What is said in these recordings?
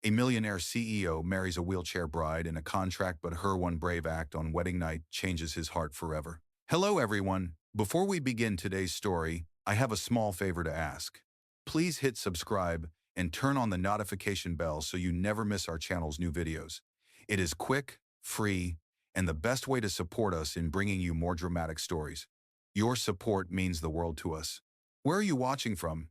A millionaire CEO marries a wheelchair bride in a contract, but her one brave act on wedding night changes his heart forever. Hello, everyone. Before we begin today's story, I have a small favor to ask. Please hit subscribe and turn on the notification bell so you never miss our channel's new videos. It is quick, free, and the best way to support us in bringing you more dramatic stories. Your support means the world to us. Where are you watching from?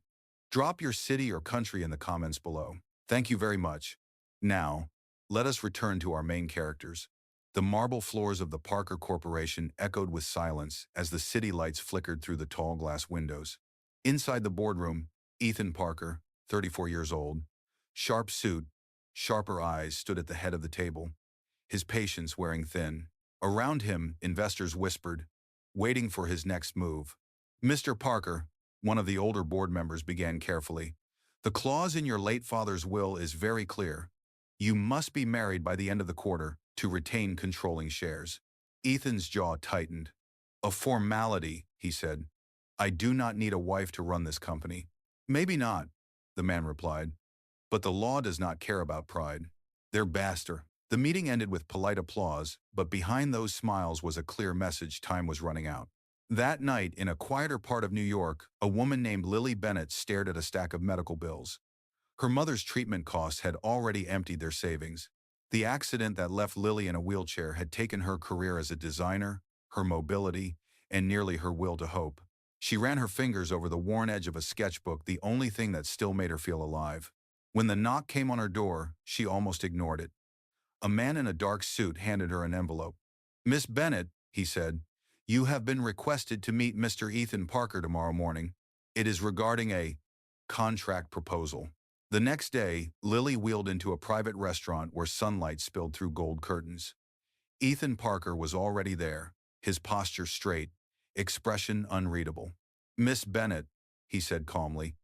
Drop your city or country in the comments below. Thank you very much. Now, let us return to our main characters. The marble floors of the Parker Corporation echoed with silence as the city lights flickered through the tall glass windows. Inside the boardroom, Ethan Parker, 34 years old, sharp suit, sharper eyes, stood at the head of the table, his patience wearing thin. Around him, investors whispered, waiting for his next move. Mr. Parker, one of the older board members began carefully, the clause in your late father's will is very clear. You must be married by the end of the quarter to retain controlling shares. Ethan's jaw tightened. A formality, he said. I do not need a wife to run this company. Maybe not, the man replied. But the law does not care about pride. They're bastard. The meeting ended with polite applause, but behind those smiles was a clear message: time was running out. That night, in a quieter part of New York, a woman named Lily Bennett stared at a stack of medical bills. Her mother's treatment costs had already emptied their savings. The accident that left Lily in a wheelchair had taken her career as a designer, her mobility, and nearly her will to hope. She ran her fingers over the worn edge of a sketchbook, the only thing that still made her feel alive. When the knock came on her door, she almost ignored it. A man in a dark suit handed her an envelope. Miss Bennett, he said, you have been requested to meet Mr. Ethan Parker tomorrow morning. It is regarding a contract proposal. The next day, Lily wheeled into a private restaurant where sunlight spilled through gold curtains. Ethan Parker was already there, his posture straight, expression unreadable. Miss Bennett, he said calmly,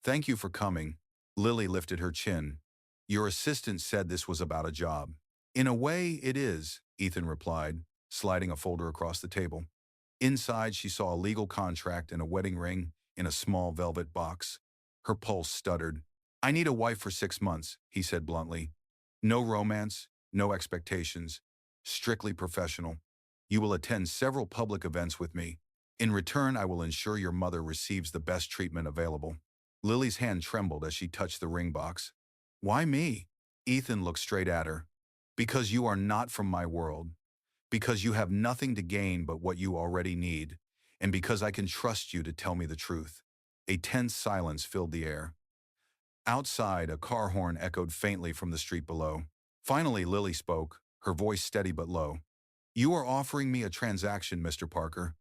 thank you for coming. Lily lifted her chin. Your assistant said this was about a job. In a way, it is, Ethan replied, sliding a folder across the table. Inside, she saw a legal contract and a wedding ring in a small velvet box. Her pulse stuttered. I need a wife for 6 months, he said bluntly. No romance, no expectations, strictly professional. You will attend several public events with me. In return, I will ensure your mother receives the best treatment available. Lily's hand trembled as she touched the ring box. Why me? Ethan looked straight at her. Because you are not from my world. Because you have nothing to gain but what you already need, and because I can trust you to tell me the truth. A tense silence filled the air. Outside, a car horn echoed faintly from the street below. Finally, Lily spoke, her voice steady but low. You are offering me a transaction, Mr. Parker.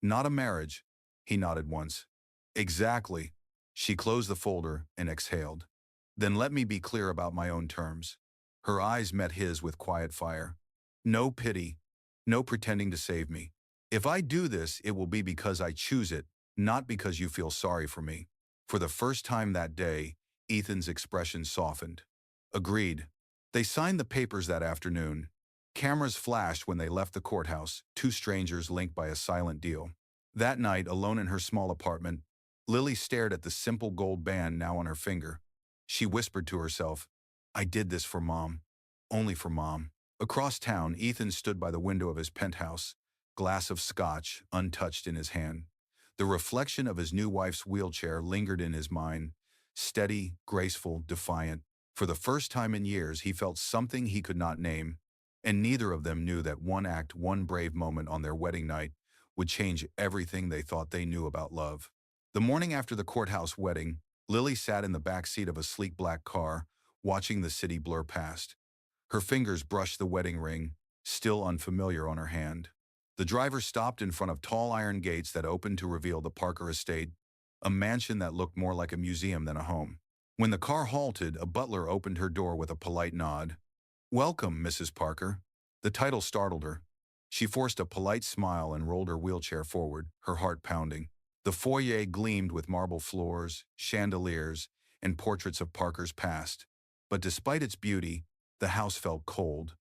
Not a marriage, he nodded once. Exactly. She closed the folder and exhaled. Then let me be clear about my own terms. Her eyes met his with quiet fire. No pity. No pretending to save me. If I do this, it will be because I choose it, not because you feel sorry for me. For the first time that day, Ethan's expression softened. Agreed. They signed the papers that afternoon. Cameras flashed when they left the courthouse, two strangers linked by a silent deal. That night, alone in her small apartment, Lily stared at the simple gold band now on her finger. She whispered to herself, I did this for Mom. Only for Mom. Across town, Ethan stood by the window of his penthouse, glass of scotch untouched in his hand. The reflection of his new wife's wheelchair lingered in his mind, steady, graceful, defiant. For the first time in years, he felt something he could not name, and neither of them knew that one act, one brave moment on their wedding night would change everything they thought they knew about love. The morning after the courthouse wedding, Lily sat in the back seat of a sleek black car, watching the city blur past. Her fingers brushed the wedding ring, still unfamiliar, on her hand. The driver stopped in front of tall iron gates that opened to reveal the Parker estate, a mansion that looked more like a museum than a home. When the car halted, a butler opened her door with a polite nod. Welcome, Mrs. Parker. The title startled her. She forced a polite smile and rolled her wheelchair forward, her heart pounding. The foyer gleamed with marble floors, chandeliers, and portraits of Parker's past. But despite its beauty, the house felt cold,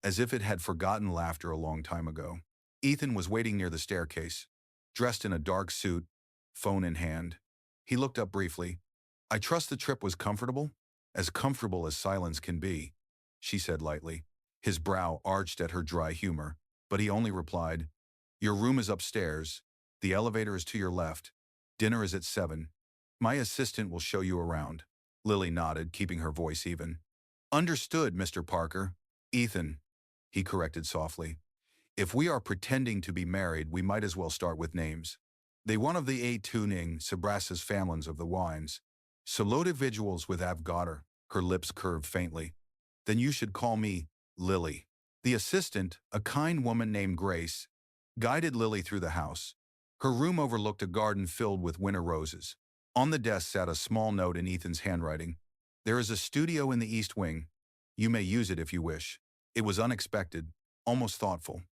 as if it had forgotten laughter a long time ago. Ethan was waiting near the staircase, dressed in a dark suit, phone in hand. He looked up briefly. I trust the trip was comfortable? As comfortable as silence can be, she said lightly. His brow arched at her dry humor, but he only replied, "Your room is upstairs. The elevator is to your left. Dinner is at 7. My assistant will show you around." Lily nodded, keeping her voice even. "Understood, Mr. Parker." "Ethan," he corrected softly. "If we are pretending to be married, we might as well start with names. They one of the eight tuning Sabrasas families of the wines. Solo individuals with Avgotter." Her lips curved faintly. "Then you should call me Lily." The assistant, a kind woman named Grace, guided Lily through the house. Her room overlooked a garden filled with winter roses. On the desk sat a small note in Ethan's handwriting. "There is a studio in the East Wing. You may use it if you wish." It was unexpected, almost thoughtful.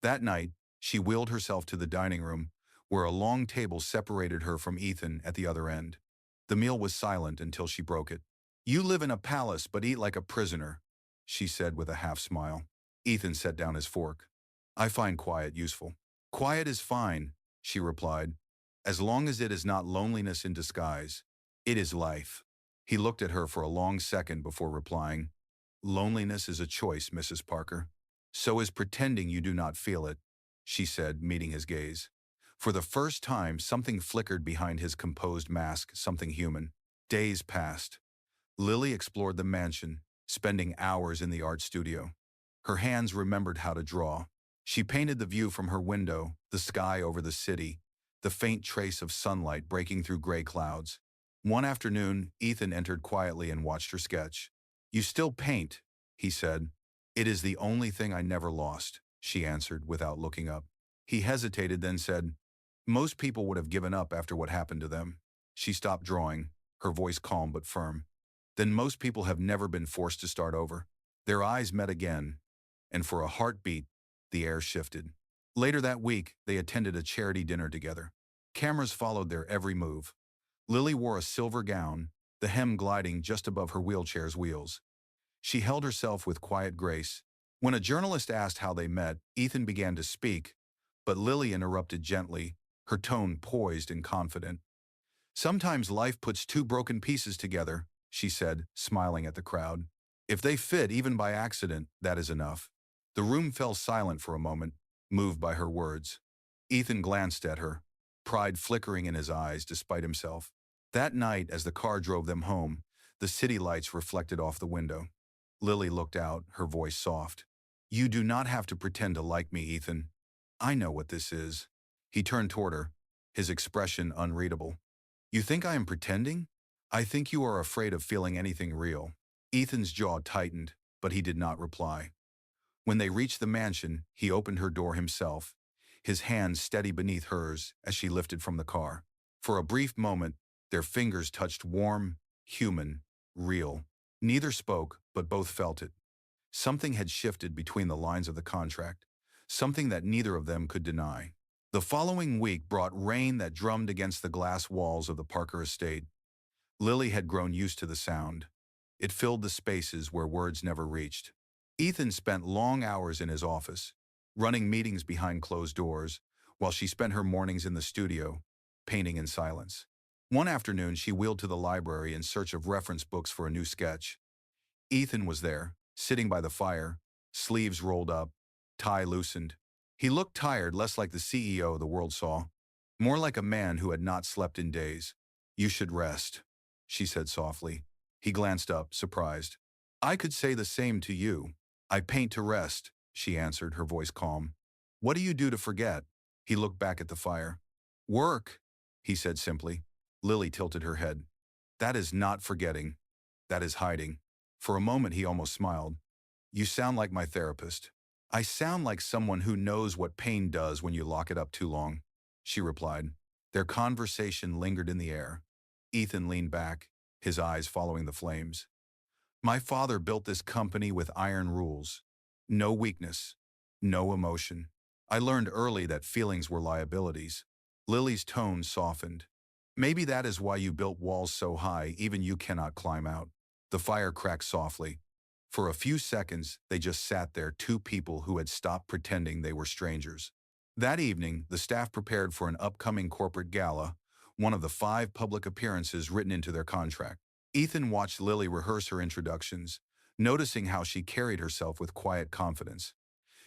That night, she wheeled herself to the dining room, where a long table separated her from Ethan at the other end. The meal was silent until she broke it. "You live in a palace but eat like a prisoner," she said with a half smile. Ethan set down his fork. "I find quiet useful." "Quiet is fine," she replied, "as long as it is not loneliness in disguise. It is life." He looked at her for a long second before replying, "Loneliness is a choice, Mrs. Parker. So is pretending you do not feel it," she said, meeting his gaze. For the first time, something flickered behind his composed mask, something human. Days passed. Lily explored the mansion, spending hours in the art studio. Her hands remembered how to draw. She painted the view from her window, the sky over the city, the faint trace of sunlight breaking through gray clouds. One afternoon, Ethan entered quietly and watched her sketch. "You still paint," he said. "It is the only thing I never lost," she answered without looking up. He hesitated, then said, "Most people would have given up after what happened to them." She stopped drawing, her voice calm but firm. "Then most people have never been forced to start over." Their eyes met again, and for a heartbeat, the air shifted. Later that week, they attended a charity dinner together. Cameras followed their every move. Lily wore a silver gown, the hem gliding just above her wheelchair's wheels. She held herself with quiet grace. When a journalist asked how they met, Ethan began to speak, but Lily interrupted gently, her tone poised and confident. "Sometimes life puts two broken pieces together," she said, smiling at the crowd. "If they fit, even by accident, that is enough." The room fell silent for a moment, moved by her words. Ethan glanced at her, pride flickering in his eyes despite himself. That night, as the car drove them home, the city lights reflected off the window. Lily looked out, her voice soft. "You do not have to pretend to like me, Ethan. I know what this is." He turned toward her, his expression unreadable. "You think I am pretending? I think you are afraid of feeling anything real." Ethan's jaw tightened, but he did not reply. When they reached the mansion, he opened her door himself, his hand steady beneath hers as she lifted from the car. For a brief moment, their fingers touched warm, human, real. Neither spoke, but both felt it. Something had shifted between the lines of the contract, something that neither of them could deny. The following week brought rain that drummed against the glass walls of the Parker estate. Lily had grown used to the sound. It filled the spaces where words never reached. Ethan spent long hours in his office, running meetings behind closed doors, while she spent her mornings in the studio, painting in silence. One afternoon, she wheeled to the library in search of reference books for a new sketch. Ethan was there, sitting by the fire, sleeves rolled up, tie loosened. He looked tired, less like the CEO the world saw, more like a man who had not slept in days. "You should rest," she said softly. He glanced up, surprised. "I could say the same to you." "I paint to rest," she answered, her voice calm. "What do you do to forget?" He looked back at the fire. "Work," he said simply. Lily tilted her head. "That is not forgetting. That is hiding." For a moment he almost smiled. "You sound like my therapist." "I sound like someone who knows what pain does when you lock it up too long," she replied. Their conversation lingered in the air. Ethan leaned back, his eyes following the flames. "My father built this company with iron rules. No weakness, no emotion. I learned early that feelings were liabilities." Lily's tone softened. "Maybe that is why you built walls so high even you cannot climb out." The fire cracked softly. For a few seconds, they just sat there, two people who had stopped pretending they were strangers. That evening, the staff prepared for an upcoming corporate gala, one of the 5 public appearances written into their contract. Ethan watched Lily rehearse her introductions, noticing how she carried herself with quiet confidence.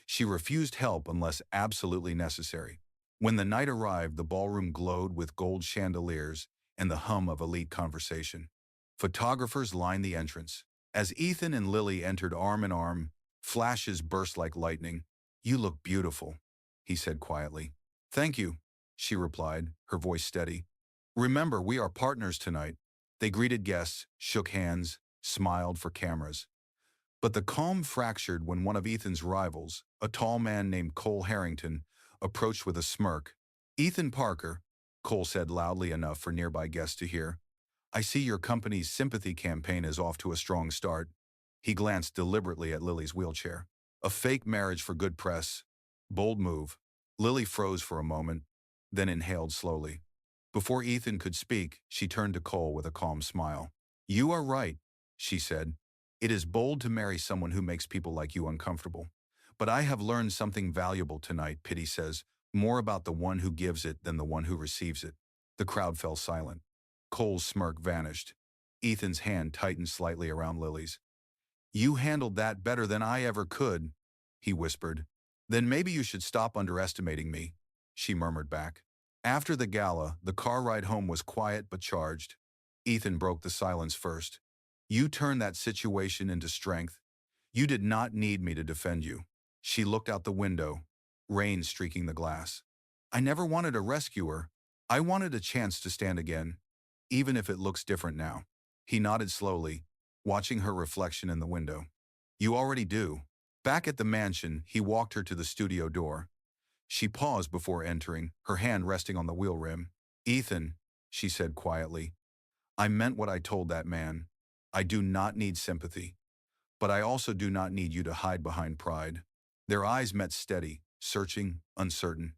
She refused help unless absolutely necessary. When the night arrived, the ballroom glowed with gold chandeliers and the hum of elite conversation. Photographers lined the entrance. As Ethan and Lily entered arm in arm, flashes burst like lightning. "You look beautiful," he said quietly. "Thank you," she replied, her voice steady. "Remember, we are partners tonight." They greeted guests, shook hands, smiled for cameras. But the calm fractured when one of Ethan's rivals, a tall man named Cole Harrington, approached with a smirk. "Ethan Parker," Cole said loudly enough for nearby guests to hear, "I see your company's sympathy campaign is off to a strong start." He glanced deliberately at Lily's wheelchair. "A fake marriage for good press. Bold move." Lily froze for a moment, then inhaled slowly. Before Ethan could speak, she turned to Cole with a calm smile. "You are right," she said. "It is bold to marry someone who makes people like you uncomfortable. But I have learned something valuable tonight," Pity says, "more about the one who gives it than the one who receives it." The crowd fell silent. Cole's smirk vanished. Ethan's hand tightened slightly around Lily's. "You handled that better than I ever could," he whispered. "Then maybe you should stop underestimating me," she murmured back. After the gala, the car ride home was quiet but charged. Ethan broke the silence first. "You turned that situation into strength. You did not need me to defend you." She looked out the window, rain streaking the glass. "I never wanted a rescuer. I wanted a chance to stand again, even if it looks different now." He nodded slowly, watching her reflection in the window. "You already do." Back at the mansion, he walked her to the studio door. She paused before entering, her hand resting on the wheel rim. "Ethan," she said quietly, "I meant what I told that man. I do not need sympathy. But I also do not need you to hide behind pride." Their eyes met steady, searching, uncertain.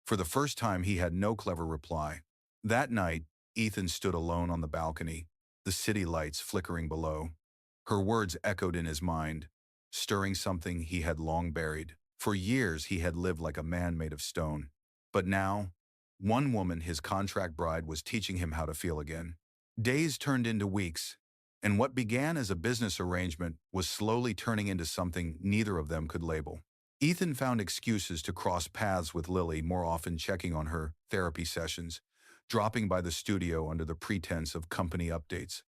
For the first time, he had no clever reply. That night, Ethan stood alone on the balcony, the city lights flickering below. Her words echoed in his mind, stirring something he had long buried. For years, he had lived like a man made of stone. But now, one woman, his contract bride, was teaching him how to feel again. Days turned into weeks, and what began as a business arrangement was slowly turning into something neither of them could label. Ethan found excuses to cross paths with Lily, more often checking on her therapy sessions, dropping by the studio under the pretense of company updates.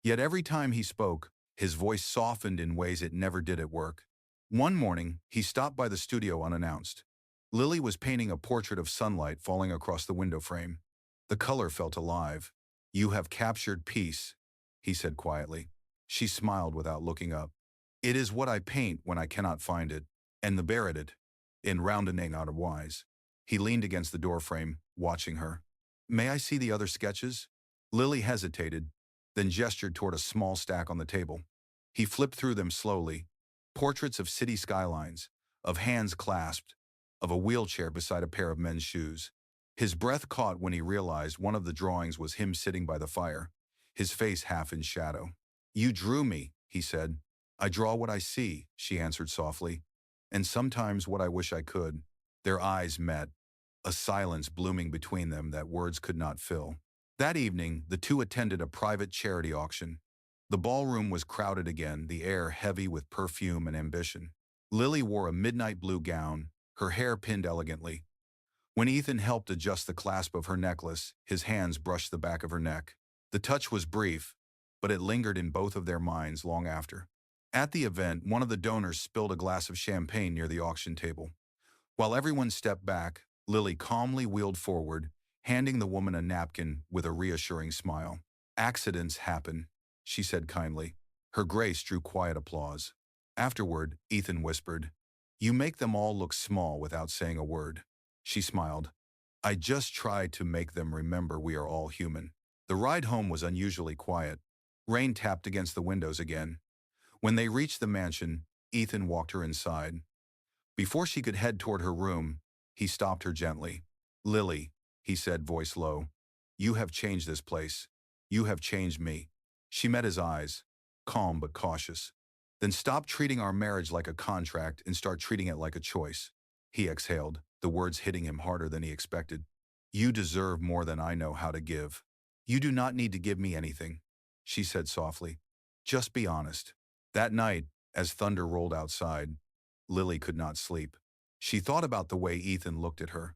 Yet every time he spoke, his voice softened in ways it never did at work. One morning, he stopped by the studio unannounced. Lily was painting a portrait of sunlight falling across the window frame. The color felt alive. "You have captured peace," he said quietly. She smiled without looking up. "It is what I paint when I cannot find it, and the buried it, in rounding out of wise." He leaned against the doorframe, watching her. "May I see the other sketches?" Lily hesitated, then gestured toward a small stack on the table. He flipped through them slowly. Portraits of city skylines, of hands clasped, of a wheelchair beside a pair of men's shoes. His breath caught when he realized one of the drawings was him sitting by the fire, his face half in shadow. "You drew me," he said. "I draw what I see," she answered softly. "And sometimes what I wish I could." Their eyes met, a silence blooming between them that words could not fill. That evening, the two attended a private charity auction. The ballroom was crowded again, the air heavy with perfume and ambition. Lily wore a midnight blue gown, her hair pinned elegantly. When Ethan helped adjust the clasp of her necklace, his hands brushed the back of her neck. The touch was brief, but it lingered in both of their minds long after. At the event, one of the donors spilled a glass of champagne near the auction table. While everyone stepped back, Lily calmly wheeled forward, handing the woman a napkin with a reassuring smile. "Accidents happen," she said kindly. Her grace drew quiet applause. Afterward, Ethan whispered, "You make them all look small without saying a word." She smiled. "I just tried to make them remember we are all human." The ride home was unusually quiet. Rain tapped against the windows again. When they reached the mansion, Ethan walked her inside. Before she could head toward her room, he stopped her gently. "Lily," he said, voice low, "you have changed this place. You have changed me." She met his eyes, calm but cautious. "Then stop treating our marriage like a contract and start treating it like a choice." He exhaled, the words hitting him harder than he expected. "You deserve more than I know how to give. You do not need to give me anything." she said softly. Just be honest. That night, as thunder rolled outside, Lily could not sleep. She thought about the way Ethan looked at her,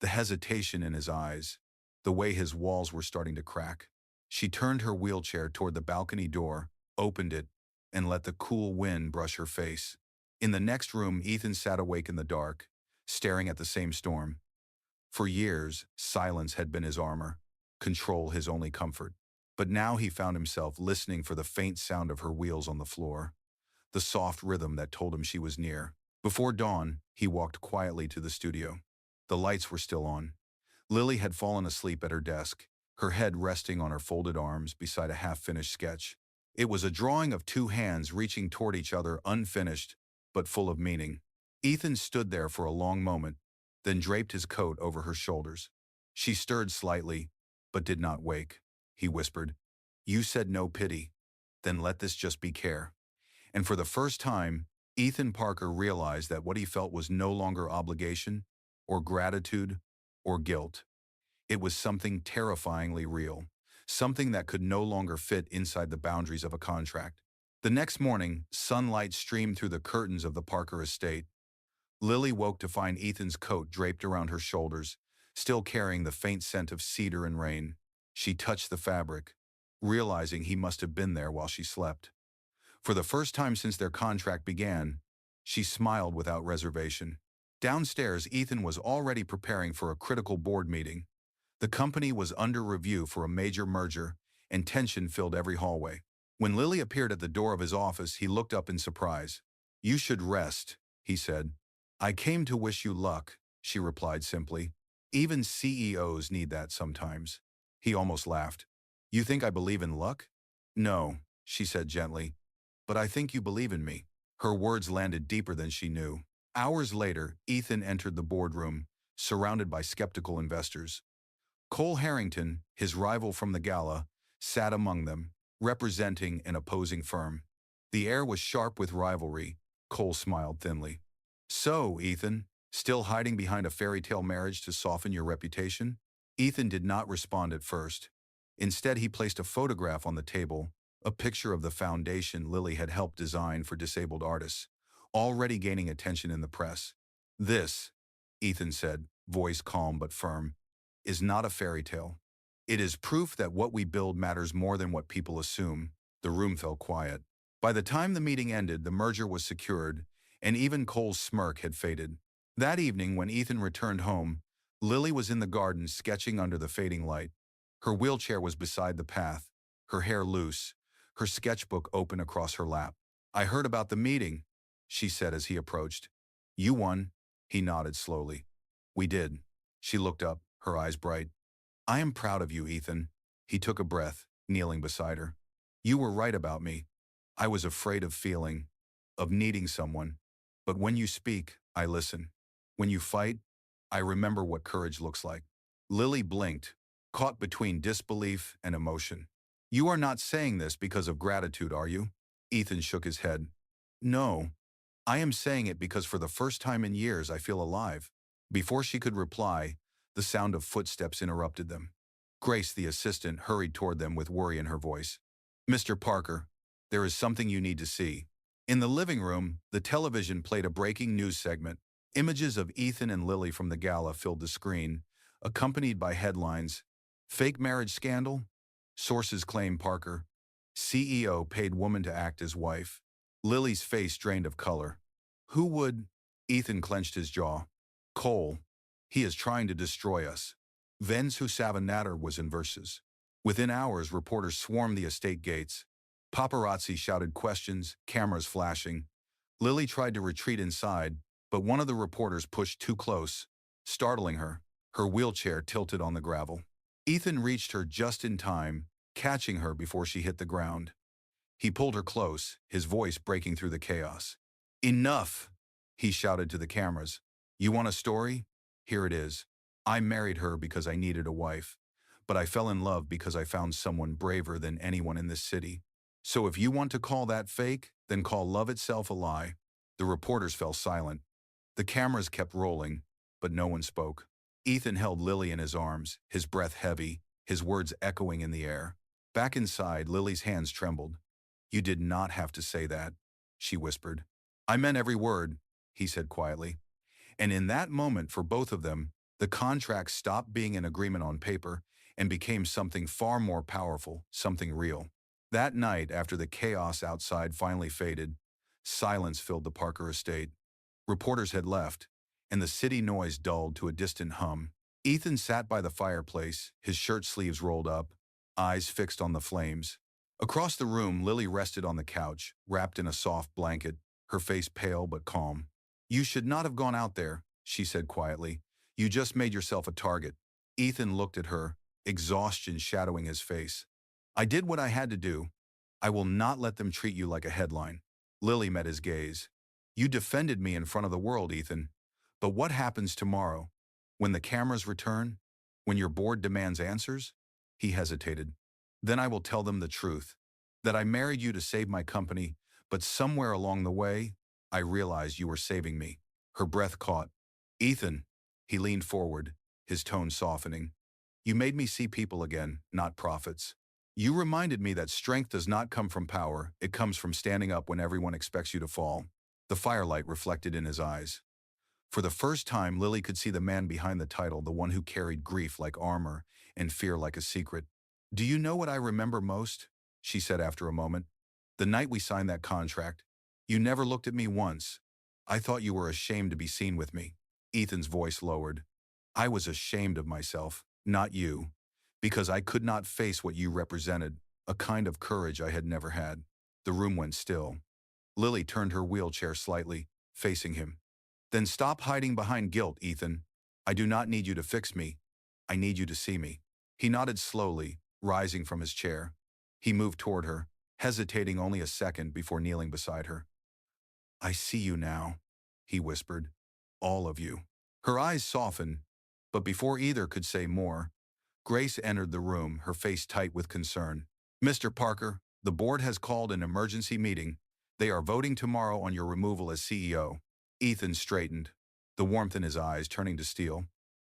the hesitation in his eyes, the way his walls were starting to crack. She turned her wheelchair toward the balcony door, opened it, and let the cool wind brush her face. In the next room, Ethan sat awake in the dark, staring at the same storm. For years, silence had been his armor, control his only comfort. But now he found himself listening for the faint sound of her wheels on the floor, the soft rhythm that told him she was near. Before dawn, he walked quietly to the studio. The lights were still on. Lily had fallen asleep at her desk, her head resting on her folded arms beside a half-finished sketch. It was a drawing of two hands reaching toward each other, unfinished, but full of meaning. Ethan stood there for a long moment, then draped his coat over her shoulders. She stirred slightly, but did not wake. He whispered, "You said no pity. Then let this just be care." And for the first time, Ethan Parker realized that what he felt was no longer obligation, or gratitude, or guilt. It was something terrifyingly real, something that could no longer fit inside the boundaries of a contract. The next morning, sunlight streamed through the curtains of the Parker estate. Lily woke to find Ethan's coat draped around her shoulders, still carrying the faint scent of cedar and rain. She touched the fabric, realizing he must have been there while she slept. For the first time since their contract began, she smiled without reservation. Downstairs, Ethan was already preparing for a critical board meeting. The company was under review for a major merger, and tension filled every hallway. When Lily appeared at the door of his office, he looked up in surprise. "You should rest," he said. "I came to wish you luck," she replied simply. "Even CEOs need that sometimes." He almost laughed. "You think I believe in luck?" "No," she said gently. "But I think you believe in me." Her words landed deeper than she knew. Hours later, Ethan entered the boardroom, surrounded by skeptical investors. Cole Harrington, his rival from the gala, sat among them, representing an opposing firm. The air was sharp with rivalry. Cole smiled thinly. "So, Ethan, still hiding behind a fairy tale marriage to soften your reputation?" Ethan did not respond at first. Instead, he placed a photograph on the table, a picture of the foundation Lily had helped design for disabled artists, already gaining attention in the press. "This," Ethan said, voice calm but firm, "is not a fairy tale. It is proof that what we build matters more than what people assume." The room fell quiet. By the time the meeting ended, the merger was secured, and even Cole's smirk had faded. That evening, when Ethan returned home, Lily was in the garden sketching under the fading light. Her wheelchair was beside the path, her hair loose, her sketchbook open across her lap. "I heard about the meeting," she said as he approached. "You won." He nodded slowly. "We did." She looked up, her eyes bright. "I am proud of you, Ethan." He took a breath, kneeling beside her. "You were right about me. I was afraid of needing someone. But when you speak, I listen. When you fight, I remember what courage looks like." Lily blinked, caught between disbelief and emotion. "You are not saying this because of gratitude, are you?" Ethan shook his head. "No. I am saying it because for the first time in years I feel alive." Before she could reply, the sound of footsteps interrupted them. Grace, the assistant, hurried toward them with worry in her voice. "Mr. Parker, there is something you need to see." In the living room, the television played a breaking news segment. Images of Ethan and Lily from the gala filled the screen, accompanied by headlines: "Fake marriage scandal? Sources claim Parker. CEO paid woman to act as wife." Lily's face drained of color. "Who would?" Ethan clenched his jaw. "Cole. He is trying to destroy us." Vens Husavanatter was in verses. Within hours, reporters swarmed the estate gates. Paparazzi shouted questions, cameras flashing. Lily tried to retreat inside, but one of the reporters pushed too close, startling her. Her wheelchair tilted on the gravel. Ethan reached her just in time, catching her before she hit the ground. He pulled her close, his voice breaking through the chaos. "Enough!" he shouted to the cameras. "You want a story? Here it is. I married her because I needed a wife, but I fell in love because I found someone braver than anyone in this city. So if you want to call that fake, then call love itself a lie." The reporters fell silent. The cameras kept rolling, but no one spoke. Ethan held Lily in his arms, his breath heavy, his words echoing in the air. Back inside, Lily's hands trembled. You did not have to say that, she whispered. I meant every word, he said quietly. And in that moment, for both of them, the contract stopped being an agreement on paper and became something far more powerful, something real. That night, after the chaos outside finally faded, silence filled the Parker estate. Reporters had left, and the city noise dulled to a distant hum. Ethan sat by the fireplace, his shirt sleeves rolled up, eyes fixed on the flames. Across the room, Lily rested on the couch, wrapped in a soft blanket, her face pale but calm. You should not have gone out there, she said quietly. You just made yourself a target. Ethan looked at her, exhaustion shadowing his face. I did what I had to do. I will not let them treat you like a headline. Lily met his gaze. You defended me in front of the world, Ethan. But what happens tomorrow? When the cameras return? When your board demands answers? He hesitated. Then I will tell them the truth. That I married you to save my company, but somewhere along the way, I realized you were saving me. Her breath caught. Ethan. He leaned forward, his tone softening. You made me see people again, not prophets. You reminded me that strength does not come from power, it comes from standing up when everyone expects you to fall. The firelight reflected in his eyes. For the first time, Lily could see the man behind the title, the one who carried grief like armor and fear like a secret. Do you know what I remember most? She said after a moment. The night we signed that contract. You never looked at me once. I thought you were ashamed to be seen with me. Ethan's voice lowered. I was ashamed of myself, not you, because I could not face what you represented, a kind of courage I had never had. The room went still. Lily turned her wheelchair slightly, facing him. Then stop hiding behind guilt, Ethan. I do not need you to fix me. I need you to see me. He nodded slowly, rising from his chair. He moved toward her, hesitating only a second before kneeling beside her. I see you now, he whispered. All of you. Her eyes softened, but before either could say more, Grace entered the room, her face tight with concern. Mr. Parker, the board has called an emergency meeting. They are voting tomorrow on your removal as CEO. Ethan straightened, the warmth in his eyes turning to steel.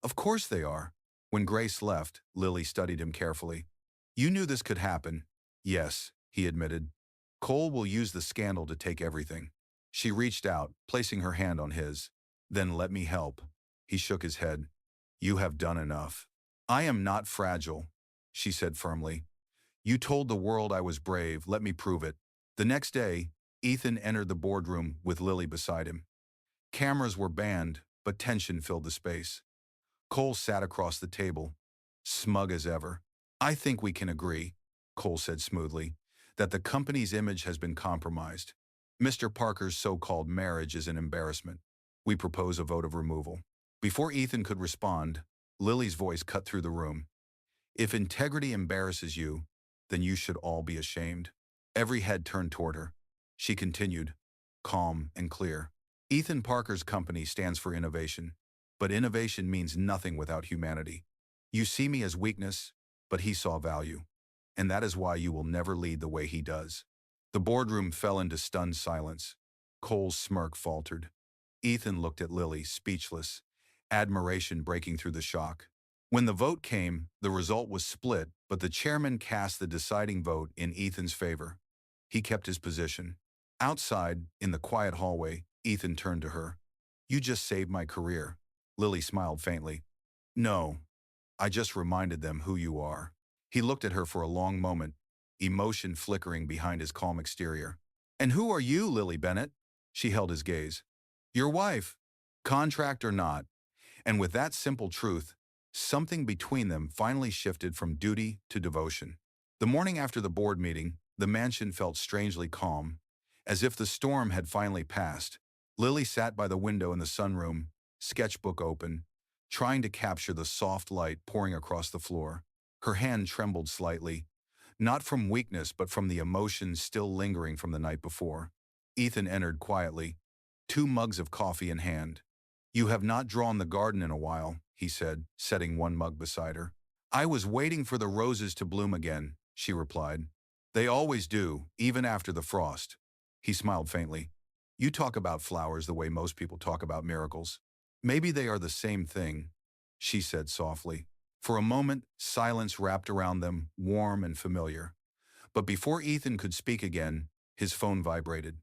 Of course they are. When Grace left, Lily studied him carefully. You knew this could happen. Yes, he admitted. Cole will use the scandal to take everything. She reached out, placing her hand on his. Then let me help. He shook his head. You have done enough. I am not fragile, she said firmly. You told the world I was brave, let me prove it. The next day, Ethan entered the boardroom with Lily beside him. Cameras were banned, but tension filled the space. Cole sat across the table, smug as ever. I think we can agree, Cole said smoothly, that the company's image has been compromised. Mr. Parker's so-called marriage is an embarrassment. We propose a vote of removal. Before Ethan could respond, Lily's voice cut through the room. If integrity embarrasses you, then you should all be ashamed. Every head turned toward her. She continued, calm and clear. Ethan Parker's company stands for innovation, but innovation means nothing without humanity. You see me as weakness, but he saw value, and that is why you will never lead the way he does. The boardroom fell into stunned silence. Cole's smirk faltered. Ethan looked at Lily, speechless, admiration breaking through the shock. When the vote came, the result was split, but the chairman cast the deciding vote in Ethan's favor. He kept his position. Outside, in the quiet hallway, Ethan turned to her. You just saved my career. Lily smiled faintly. No, I just reminded them who you are. He looked at her for a long moment, emotion flickering behind his calm exterior. And who are you, Lily Bennett? She held his gaze. Your wife, contract or not. And with that simple truth, something between them finally shifted from duty to devotion. The morning after the board meeting, the mansion felt strangely calm, as if the storm had finally passed. Lily sat by the window in the sunroom, sketchbook open, trying to capture the soft light pouring across the floor. Her hand trembled slightly, not from weakness but from the emotions still lingering from the night before. Ethan entered quietly, 2 mugs of coffee in hand. You have not drawn the garden in a while, he said, setting 1 mug beside her. I was waiting for the roses to bloom again, she replied. They always do, even after the frost. He smiled faintly. You talk about flowers the way most people talk about miracles. Maybe they are the same thing, she said softly. For a moment, silence wrapped around them, warm and familiar. But before Ethan could speak again, his phone vibrated.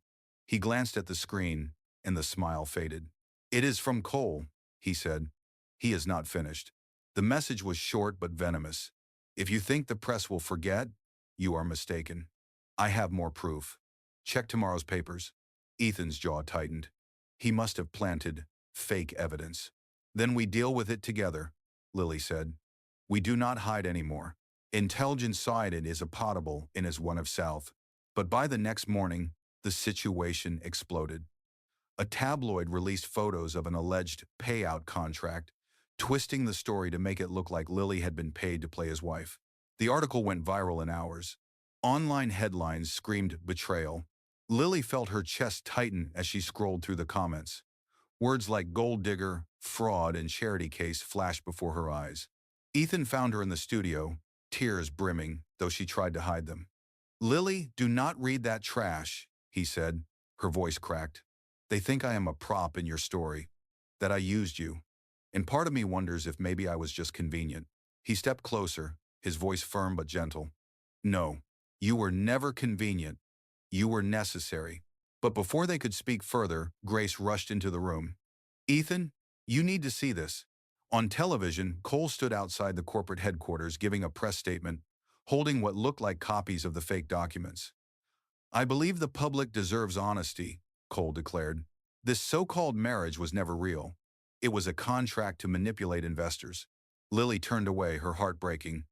He glanced at the screen, and the smile faded. "It is from Cole," he said. "He is not finished." The message was short but venomous. "If you think the press will forget, you are mistaken. I have more proof. Check tomorrow's papers." Ethan's jaw tightened. He must have planted fake evidence. "Then we deal with it together," Lily said. "We do not hide anymore." Intelligence saw it as a potable and as one of South. But by the next morning, the situation exploded. A tabloid released photos of an alleged payout contract, twisting the story to make it look like Lily had been paid to play his wife. The article went viral in hours. Online headlines screamed betrayal. Lily felt her chest tighten as she scrolled through the comments. Words like gold digger, fraud, and charity case flashed before her eyes. Ethan found her in the studio, tears brimming, though she tried to hide them. "Lily, do not read that trash," he said. Her voice cracked. "They think I am a prop in your story, that I used you. And part of me wonders if maybe I was just convenient." He stepped closer, his voice firm but gentle. "No, you were never convenient. You were necessary." But before they could speak further, Grace rushed into the room. "Ethan, you need to see this." On television, Cole stood outside the corporate headquarters giving a press statement, holding what looked like copies of the fake documents. "I believe the public deserves honesty," Cole declared. "This so-called marriage was never real. It was a contract to manipulate investors." Lily turned away, her heart breaking.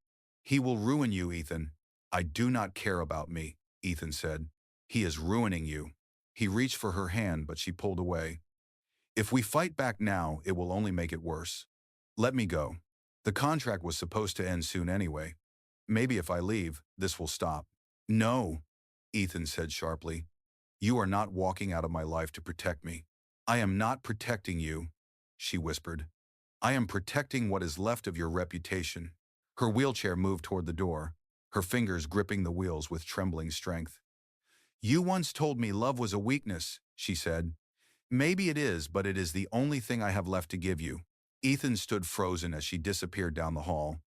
"He will ruin you, Ethan." "I do not care about me," Ethan said. "He is ruining you." He reached for her hand, but she pulled away. "If we fight back now, it will only make it worse. Let me go. The contract was supposed to end soon anyway. Maybe if I leave, this will stop." "No," Ethan said sharply. "You are not walking out of my life to protect me." "I am not protecting you," she whispered. "I am protecting what is left of your reputation." Her wheelchair moved toward the door, her fingers gripping the wheels with trembling strength. "You once told me love was a weakness," she said. "Maybe it is, but it is the only thing I have left to give you." Ethan stood frozen as she disappeared down the hall,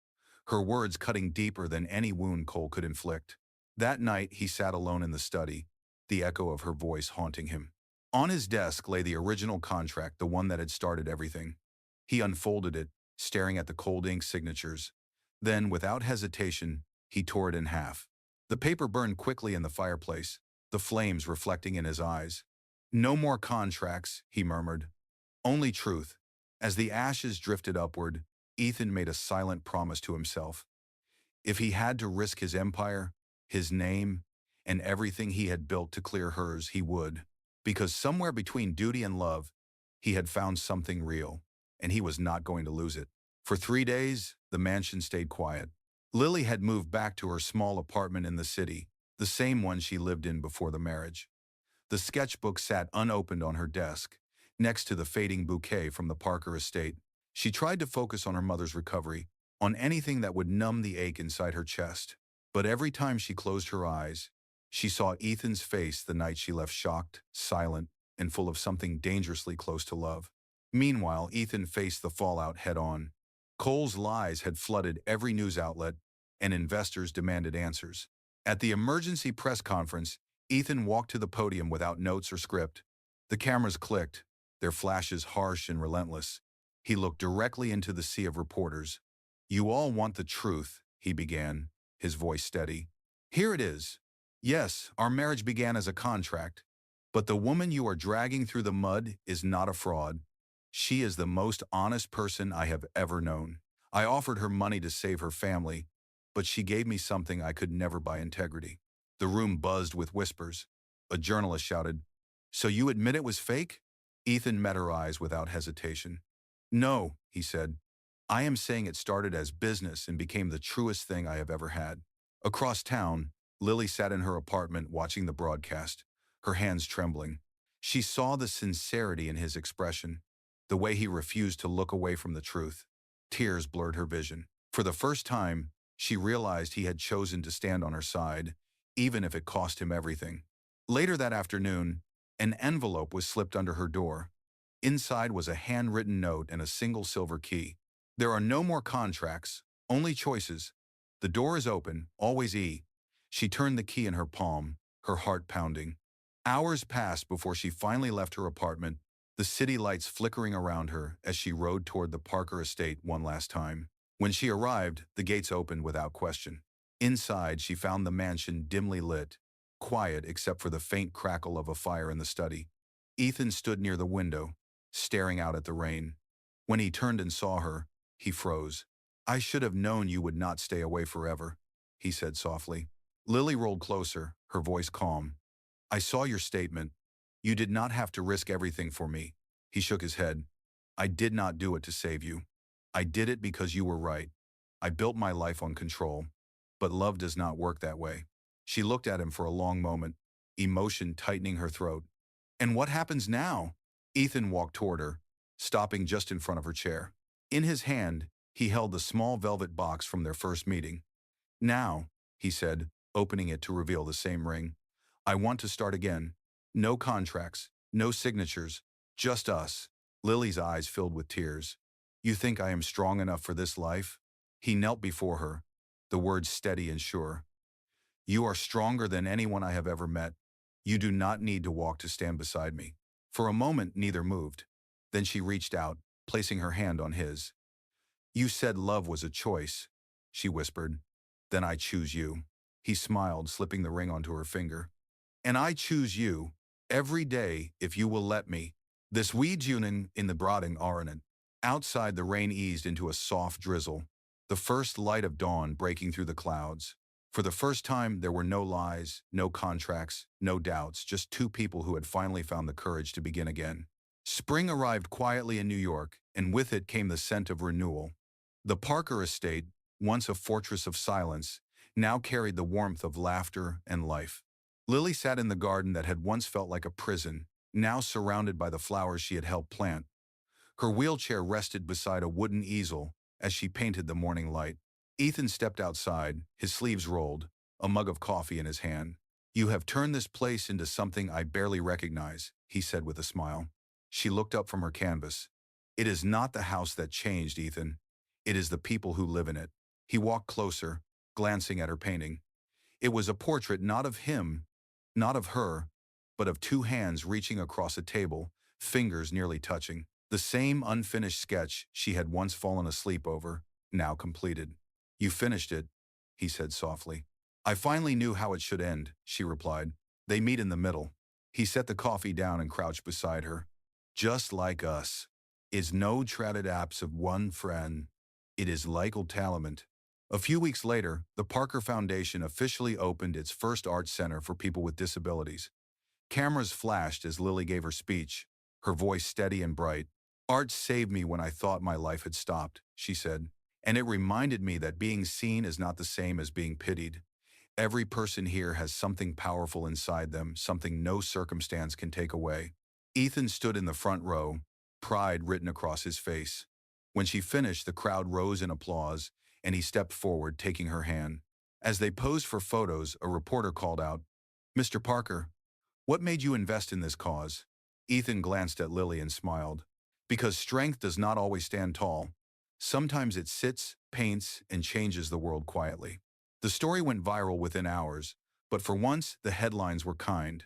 her words cutting deeper than any wound Cole could inflict. That night, he sat alone in the study, the echo of her voice haunting him. On his desk lay the original contract, the one that had started everything. He unfolded it, staring at the cold ink signatures. Then, without hesitation, he tore it in half. The paper burned quickly in the fireplace, the flames reflecting in his eyes. "No more contracts," he murmured. "Only truth." As the ashes drifted upward, Ethan made a silent promise to himself. If he had to risk his empire, his name, and everything he had built to clear hers, he would. Because somewhere between duty and love, he had found something real, and he was not going to lose it. For 3 days, the mansion stayed quiet. Lily had moved back to her small apartment in the city, the same one she lived in before the marriage. The sketchbook sat unopened on her desk, next to the fading bouquet from the Parker estate. She tried to focus on her mother's recovery, on anything that would numb the ache inside her chest. But every time she closed her eyes, she saw Ethan's face the night she left, shocked, silent, and full of something dangerously close to love. Meanwhile, Ethan faced the fallout head-on. Cole's lies had flooded every news outlet, and investors demanded answers. At the emergency press conference, Ethan walked to the podium without notes or script. The cameras clicked, their flashes harsh and relentless. He looked directly into the sea of reporters. "You all want the truth," he began, his voice steady. "Here it is. Yes, our marriage began as a contract. But the woman you are dragging through the mud is not a fraud. She is the most honest person I have ever known. I offered her money to save her family, but she gave me something I could never buy: integrity." The room buzzed with whispers. A journalist shouted, "So you admit it was fake?" Ethan met her eyes without hesitation. "No," he said. "I am saying it started as business and became the truest thing I have ever had." Across town, Lily sat in her apartment watching the broadcast, her hands trembling. She saw the sincerity in his expression, the way he refused to look away from the truth. Tears blurred her vision. For the first time, she realized he had chosen to stand on her side, even if it cost him everything. Later that afternoon, an envelope was slipped under her door. Inside was a handwritten note and a single silver key. "There are no more contracts," Only choices. The door is open, always E. She turned the key in her palm, her heart pounding. Hours passed before she finally left her apartment, the city lights flickering around her as she rode toward the Parker estate one last time. When she arrived, the gates opened without question. Inside, she found the mansion dimly lit, quiet except for the faint crackle of a fire in the study. Ethan stood near the window, staring out at the rain. When he turned and saw her, he froze. "I should have known you would not stay away forever," he said softly. Lily rolled closer, her voice calm. "I saw your statement. You did not have to risk everything for me." He shook his head. "I did not do it to save you. I did it because you were right. I built my life on control. But love does not work that way." She looked at him for a long moment, emotion tightening her throat. "And what happens now?" Ethan walked toward her, stopping just in front of her chair. In his hand, he held the small velvet box from their first meeting. "Now," he said, opening it to reveal the same ring, "I want to start again. No contracts, no signatures, just us." Lily's eyes filled with tears. "You think I am strong enough for this life?" He knelt before her, the words steady and sure. "You are stronger than anyone I have ever met. You do not need to walk to stand beside me." For a moment, neither moved. Then she reached out, placing her hand on his. "You said love was a choice," she whispered. "Then I choose you." He smiled, slipping the ring onto her finger. "And I choose you, every day, if you will let me." This weejunen in the brooding aranen. Outside, the rain eased into a soft drizzle, the first light of dawn breaking through the clouds. For the first time, there were no lies, no contracts, no doubts, just two people who had finally found the courage to begin again. Spring arrived quietly in New York, and with it came the scent of renewal. The Parker estate, once a fortress of silence, now carried the warmth of laughter and life. Lily sat in the garden that had once felt like a prison, now surrounded by the flowers she had helped plant. Her wheelchair rested beside a wooden easel as she painted the morning light. Ethan stepped outside, his sleeves rolled, a mug of coffee in his hand. "You have turned this place into something I barely recognize," he said with a smile. She looked up from her canvas. "It is not the house that changed, Ethan. It is the people who live in it." He walked closer, glancing at her painting. It was a portrait not of him, not of her, but of two hands reaching across a table, fingers nearly touching. The same unfinished sketch she had once fallen asleep over, now completed. "You finished it," he said softly. "I finally knew how it should end," she replied. "They meet in the middle." He set the coffee down and crouched beside her. "Just like us. Is no traded apps of one friend. It is like old talament." A few weeks later, the Parker Foundation officially opened its first art center for people with disabilities. Cameras flashed as Lily gave her speech, her voice steady and bright. "Art saved me when I thought my life had stopped," she said. "And it reminded me that being seen is not the same as being pitied. Every person here has something powerful inside them, something no circumstance can take away." Ethan stood in the front row, pride written across his face. When she finished, the crowd rose in applause, and he stepped forward, taking her hand. As they posed for photos, a reporter called out, "Mr. Parker, what made you invest in this cause?" Ethan glanced at Lily and smiled. "Because strength does not always stand tall. Sometimes it sits, paints, and changes the world quietly." The story went viral within hours, but for once, the headlines were kind.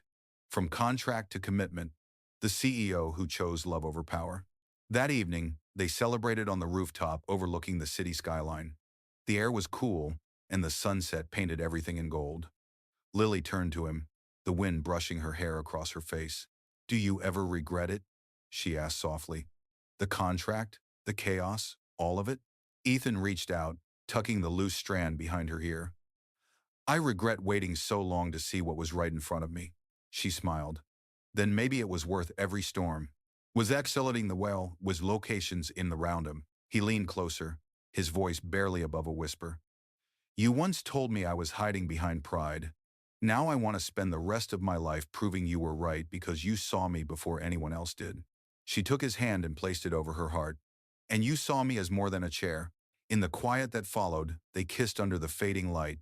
From contract to commitment, the CEO who chose love over power. That evening, they celebrated on the rooftop overlooking the city skyline. The air was cool, and the sunset painted everything in gold. Lily turned to him, the wind brushing her hair across her face. "Do you ever regret it?" she asked softly. "The contract, the chaos, all of it?" Ethan reached out, tucking the loose strand behind her ear. "I regret waiting so long to see what was right in front of me." She smiled. "Then maybe it was worth every storm." Was accelerating the well, was locations in the round him. He leaned closer, his voice barely above a whisper. "You once told me I was hiding behind pride. Now I want to spend the rest of my life proving you were right because you saw me before anyone else did." She took his hand and placed it over her heart. "And you saw me as more than a chair." In the quiet that followed, they kissed under the fading light,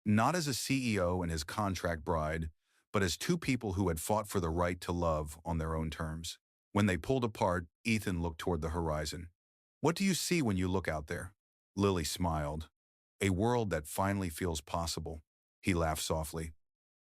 not as a CEO and his contract bride, but as two people who had fought for the right to love on their own terms. When they pulled apart, Ethan looked toward the horizon. "What do you see when you look out there?" Lily smiled. A world that finally feels possible. He laughed softly.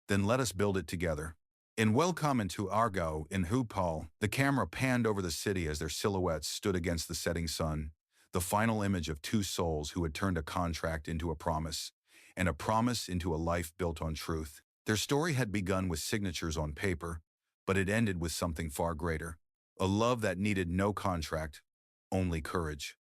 Then let us build it together. In Welcome to Argo in Hupal, the camera panned over the city as their silhouettes stood against the setting sun, the final image of two souls who had turned a contract into a promise, and a promise into a life built on truth. Their story had begun with signatures on paper, but it ended with something far greater. A love that needed no contract, only courage.